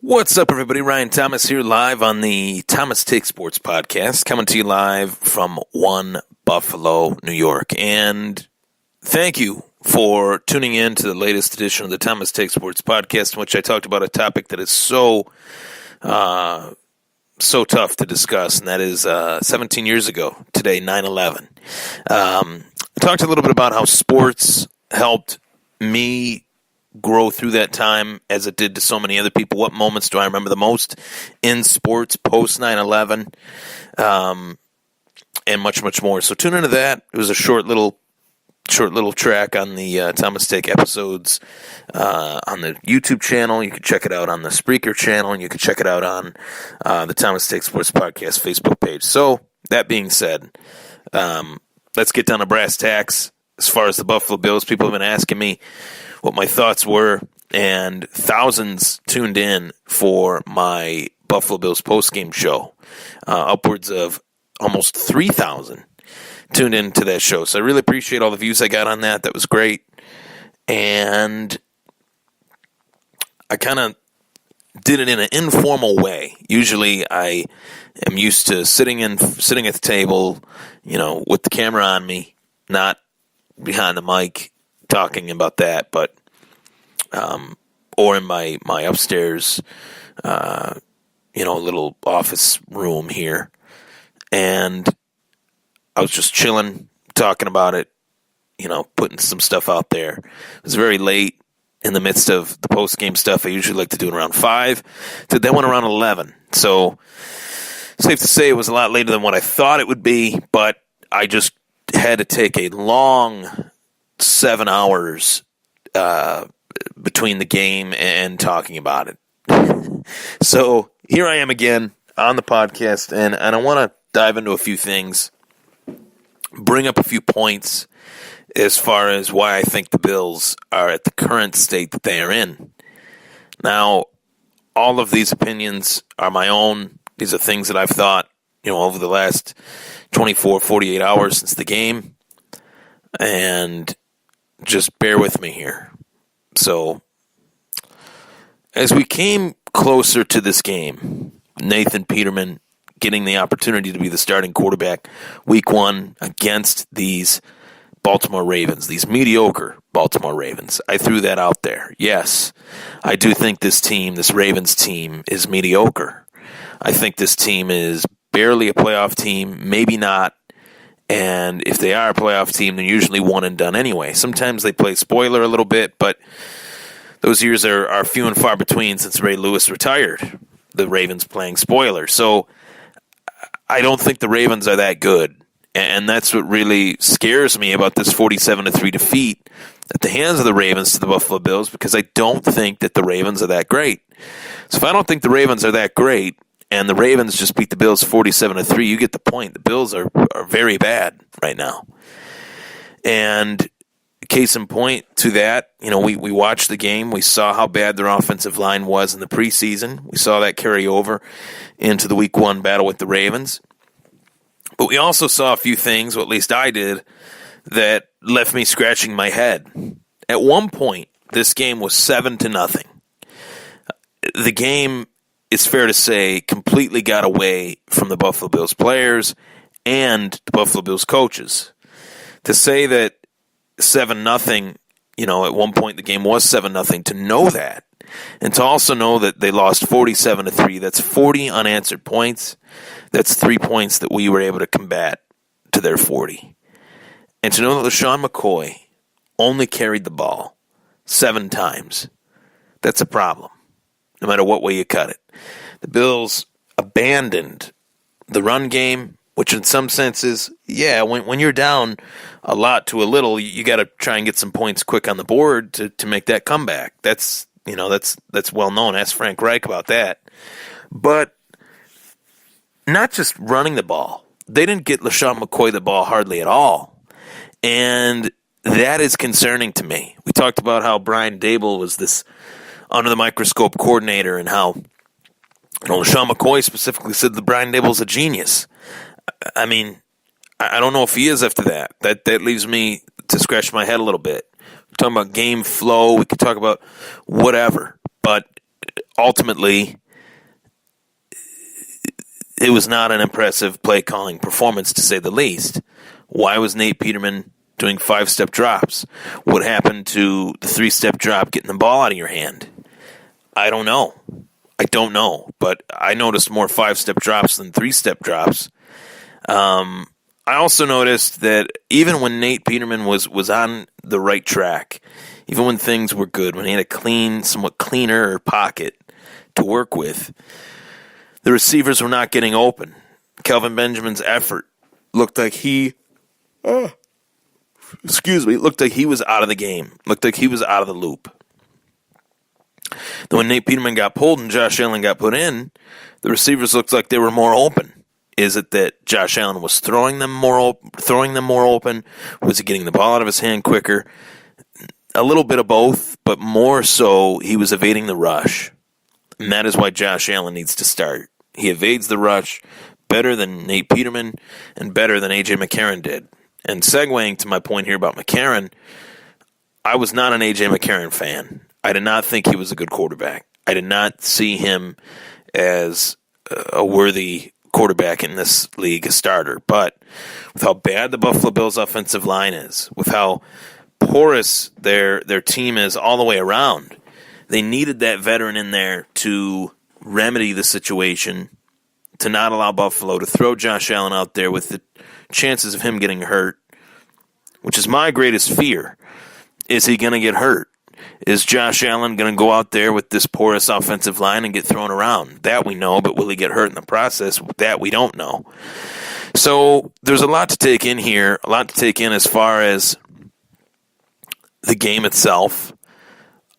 What's up, everybody? Ryan Thomas here, live on the Thomas Take Sports podcast, coming to you live from One Buffalo, New York. And thank you for tuning in to the latest edition of the Thomas Take Sports podcast, in which I talked about a topic that is so tough to discuss, and that is 17 years ago today, 9/11. I talked a little bit about how sports helped me grow through that time as it did to so many other people. What moments do I remember the most in sports post 9/11, and much, much more. So tune into that. It was a short little track on the Thomas Take episodes on the YouTube channel. You can check it out on the Spreaker channel, and you can check it out on the Thomas Take Sports Podcast Facebook page. So that being said, let's get down to brass tacks. As far as the Buffalo Bills, people have been asking me what my thoughts were, and thousands tuned in for my Buffalo Bills postgame show. Upwards of almost 3,000 tuned into that show. So I really appreciate all the views I got on that. That was great. And I kind of did it in an informal way. Usually I am used to sitting at the table, with the camera on me, not behind the mic talking about that, but or in my upstairs little office room here, and I was just chilling, talking about it, putting some stuff out there. It was very late in the midst of the post game stuff. I usually like to do it around 5. That went around 11, so safe to say it was a lot later than what I thought it would be, but I just had to take a long 7 hours between the game and talking about it. So here I am again on the podcast, and I want to dive into a few things, bring up a few points as far as why I think the Bills are at the current state that they are in. Now, all of these opinions are my own. These are things that I've thought, over the last 24, 48 hours since the game. And just bear with me here. So, as we came closer to this game, Nathan Peterman getting the opportunity to be the starting quarterback week 1 against these Baltimore Ravens, these mediocre Baltimore Ravens. I threw that out there. Yes, I do think this Ravens team, is mediocre. I think this team is barely a playoff team, maybe not. And if they are a playoff team, they're usually one and done anyway. Sometimes they play spoiler a little bit, but those years are few and far between since Ray Lewis retired. The Ravens playing spoiler. So I don't think the Ravens are that good. And that's what really scares me about this 47-3 defeat at the hands of the Ravens to the Buffalo Bills, because I don't think that the Ravens are that great. So if I don't think the Ravens are that great, and the Ravens just beat the Bills 47-3, you get the point. The Bills are very bad right now. And case in point to that, we watched the game. We saw how bad their offensive line was in the preseason. We saw that carry over into the week 1 battle with the Ravens. But we also saw a few things, or at least I did, that left me scratching my head. At one point, this game was 7-0. The game, it's fair to say, completely got away from the Buffalo Bills players and the Buffalo Bills coaches. To say that 7-0, at one point the game was 7-0, to know that, and to also know that they lost 47-3, that's 40 unanswered points. That's 3 points that we were able to combat to their 40. And to know that LaShawn McCoy only carried the ball 7 times, that's a problem, no matter what way you cut it. The Bills abandoned the run game, which in some senses, when you're down a lot to a little, you got to try and get some points quick on the board to make that comeback. That's well known. Ask Frank Reich about that. But not just running the ball. They didn't get LaShawn McCoy the ball hardly at all. And that is concerning to me. We talked about how Brian Dable was this under-the-microscope coordinator, and how LaShawn McCoy specifically said that Brian Dable's a genius. I mean, I don't know if he is after that. That leaves me to scratch my head a little bit. We're talking about game flow. We could talk about whatever. But ultimately, it was not an impressive play calling performance, to say the least. Why was Nate Peterman doing 5-step drops? What happened to the 3-step drop getting the ball out of your hand? I don't know. But I noticed more 5-step drops than 3-step drops. I also noticed that even when Nate Peterman was on the right track, even when things were good, when he had a somewhat cleaner pocket to work with, the receivers were not getting open. Kelvin Benjamin's effort looked like he was out of the game, looked like he was out of the loop. Then when Nate Peterman got pulled and Josh Allen got put in, the receivers looked like they were more open. Is it that Josh Allen was throwing them more open? Was he getting the ball out of his hand quicker? A little bit of both, but more so he was evading the rush. And that is why Josh Allen needs to start. He evades the rush better than Nate Peterman and better than A.J. McCarron did. And segueing to my point here about McCarron, I was not an A.J. McCarron fan. I did not think he was a good quarterback. I did not see him as a worthy quarterback in this league, a starter. But with how bad the Buffalo Bills offensive line is, with how porous their team is all the way around, they needed that veteran in there to remedy the situation, to not allow Buffalo to throw Josh Allen out there with the chances of him getting hurt, which is my greatest fear. Is he going to get hurt? Is Josh Allen going to go out there with this porous offensive line and get thrown around? That we know, but will he get hurt in the process? That we don't know. So there's a lot to take in here, a lot to take in as far as the game itself.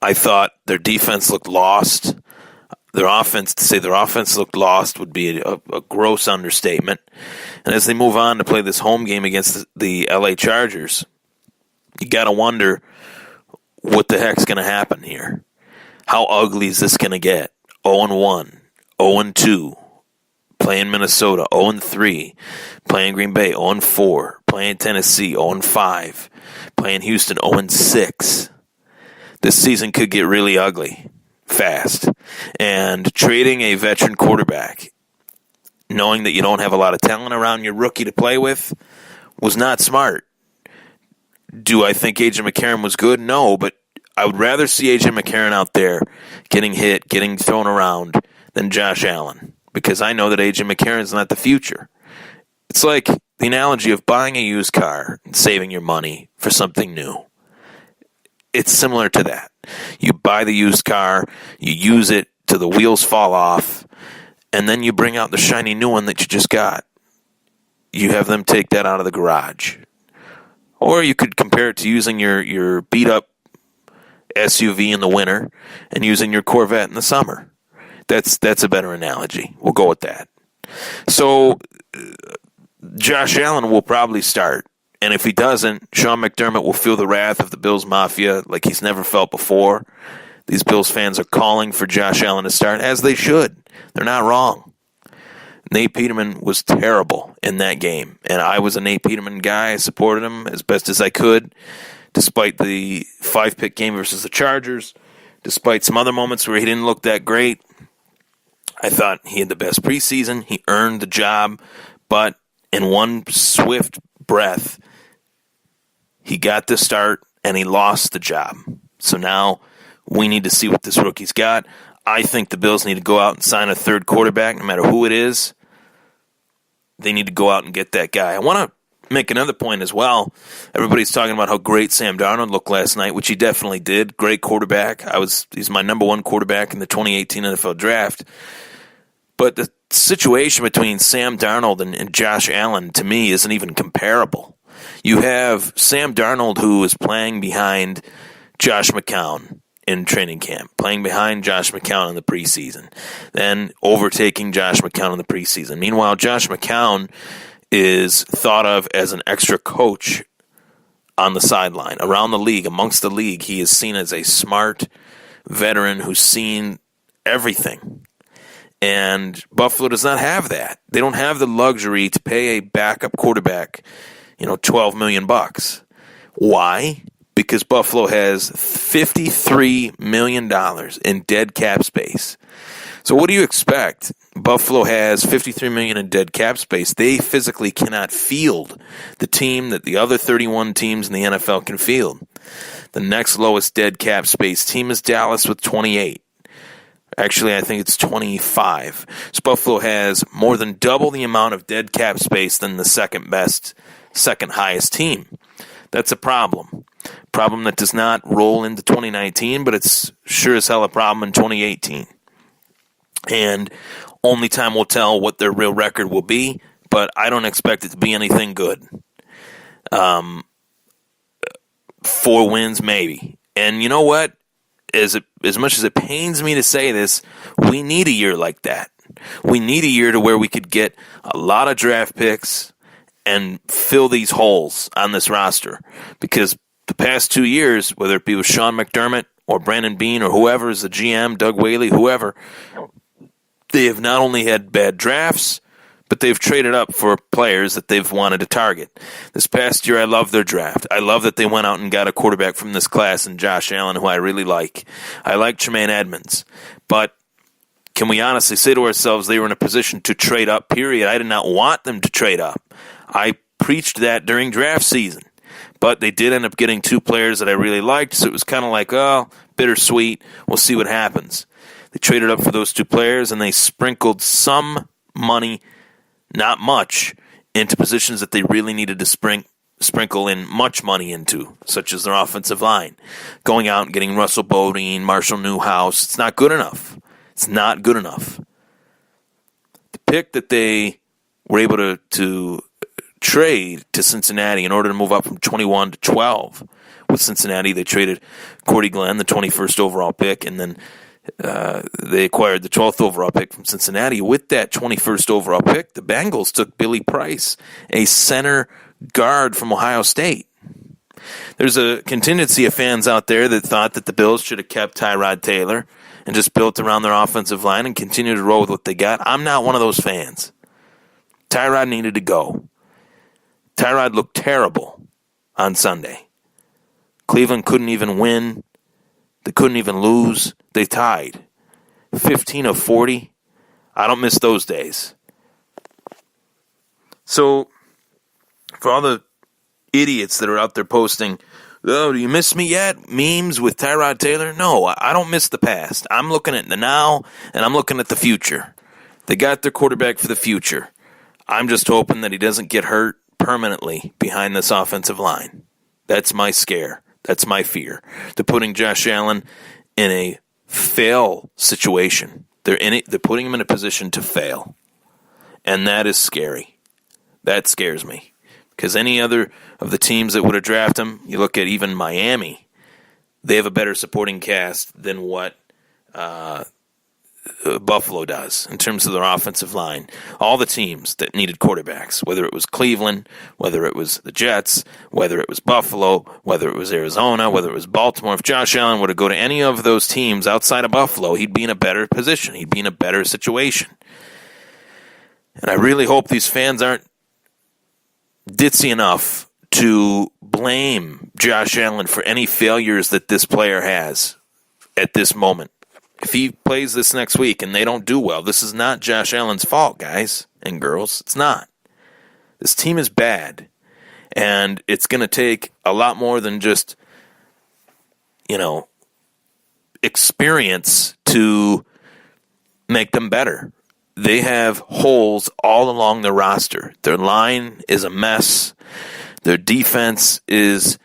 I thought their defense looked lost. Their offense, to say their offense looked lost would be a gross understatement. And as they move on to play this home game against the LA Chargers, you got to wonder what the heck's going to happen here. How ugly is this going to get? 0-1, 0-2, playing Minnesota, 0-3, playing Green Bay, 0-4, playing Tennessee, 0-5, playing Houston, 0-6. This season could get really ugly fast. And trading a veteran quarterback, knowing that you don't have a lot of talent around your rookie to play with, was not smart. Do I think A.J. McCarron was good? No, but I would rather see A.J. McCarron out there getting hit, getting thrown around, than Josh Allen, because I know that A.J. McCarron's not the future. It's like the analogy of buying a used car and saving your money for something new. It's similar to that. You buy the used car, you use it till the wheels fall off, and then you bring out the shiny new one that you just got. You have them take that out of the garage. Or you could compare it to using your beat-up SUV in the winter and using your Corvette in the summer. That's a better analogy. We'll go with that. So Josh Allen will probably start. And if he doesn't, Sean McDermott will feel the wrath of the Bills Mafia like he's never felt before. These Bills fans are calling for Josh Allen to start, as they should. They're not wrong. Nate Peterman was terrible in that game, and I was a Nate Peterman guy. I supported him as best as I could, despite the 5-pick game versus the Chargers, despite some other moments where he didn't look that great. I thought he had the best preseason. He earned the job, but in one swift breath, he got the start, and he lost the job. So now we need to see what this rookie's got. I think the Bills need to go out and sign a third quarterback, no matter who it is. They need to go out and get that guy. I want to make another point as well. Everybody's talking about how great Sam Darnold looked last night, which he definitely did. Great quarterback. He's my number one quarterback in the 2018 NFL Draft. But the situation between Sam Darnold and Josh Allen, to me, isn't even comparable. You have Sam Darnold, who is playing behind Josh McCown in training camp, playing behind Josh McCown in the preseason, then overtaking Josh McCown in the preseason. Meanwhile, Josh McCown is thought of as an extra coach on the sideline. Around the league, amongst the league, he is seen as a smart veteran who's seen everything. And Buffalo does not have that. They don't have the luxury to pay a backup quarterback, $12 million. Why? because Buffalo has $53 million in dead cap space. So what do you expect? Buffalo has $53 million in dead cap space. They physically cannot field the team that the other 31 teams in the NFL can field. The next lowest dead cap space team is Dallas with 28. Actually, I think it's 25. So Buffalo has more than double the amount of dead cap space than the second highest team. That's a problem. Problem that does not roll into 2019, but it's sure as hell a problem in 2018. And only time will tell what their real record will be, but I don't expect it to be anything good. 4 wins, maybe. And you know what? As much as it pains me to say this, we need a year like that. We need a year to where we could get a lot of draft picks and fill these holes on this roster. Because the past 2 years, whether it be with Sean McDermott or Brandon Beane or whoever is the GM, Doug Whaley, whoever, they have not only had bad drafts, but they've traded up for players that they've wanted to target. This past year, I love their draft. I love that they went out and got a quarterback from this class in Josh Allen, who I really like. I like Tremaine Edmonds. But can we honestly say to ourselves they were in a position to trade up, period? I did not want them to trade up. I preached that during draft season. But they did end up getting 2 players that I really liked, so it was kind of like, oh, bittersweet. We'll see what happens. They traded up for those 2 players, and they sprinkled some money, not much, into positions that they really needed to sprinkle in much money into, such as their offensive line. Going out and getting Russell Bodine, Marshall Newhouse, it's not good enough. It's not good enough. The pick that they were able to trade to Cincinnati in order to move up from 21 to 12 with Cincinnati, they traded Cordy Glenn, the 21st overall pick, and then they acquired the 12th overall pick from Cincinnati. With that 21st overall pick, the Bengals took Billy Price, a center guard from Ohio State. There's a contingency of fans out there that thought that the Bills should have kept Tyrod Taylor and just built around their offensive line and continued to roll with what they got. I'm not one of those fans. Tyrod needed to go. Tyrod looked terrible on Sunday. Cleveland couldn't even win. They couldn't even lose. They tied. 15 of 40. I don't miss those days. So, for all the idiots that are out there posting, oh, do you miss me yet? Memes with Tyrod Taylor? No, I don't miss the past. I'm looking at the now, and I'm looking at the future. They got their quarterback for the future. I'm just hoping that he doesn't get hurt permanently behind this offensive line. That's my scare. That's my fear. They're putting Josh Allen in a fail situation. They're putting him in a position to fail. And that is scary. That scares me. Because any other of the teams that would have drafted him, you look at even Miami, they have a better supporting cast than what Buffalo does in terms of their offensive line. All the teams that needed quarterbacks, whether it was Cleveland, whether it was the Jets, whether it was Buffalo, whether it was Arizona, whether it was Baltimore, if Josh Allen were to go to any of those teams outside of Buffalo, he'd be in a better position. He'd be in a better situation. And I really hope these fans aren't ditzy enough to blame Josh Allen for any failures that this player has at this moment. If he plays this next week and they don't do well, this is not Josh Allen's fault, guys and girls. It's not. This team is bad, and it's going to take a lot more than just, experience to make them better. They have holes all along the roster. Their line is a mess. Their defense is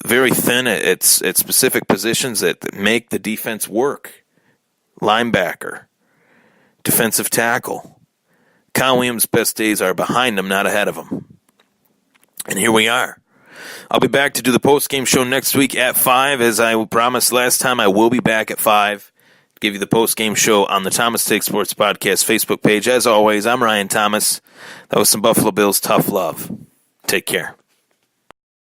very thin at specific positions that make the defense work. Linebacker, defensive tackle. Kyle Williams' best days are behind him, not ahead of him. And here we are. I'll be back to do the post-game show next week at 5. As I promised last time, I will be back at 5. Give you the post-game show on the Thomas Take Sports Podcast Facebook page. As always, I'm Ryan Thomas. That was some Buffalo Bills tough love. Take care.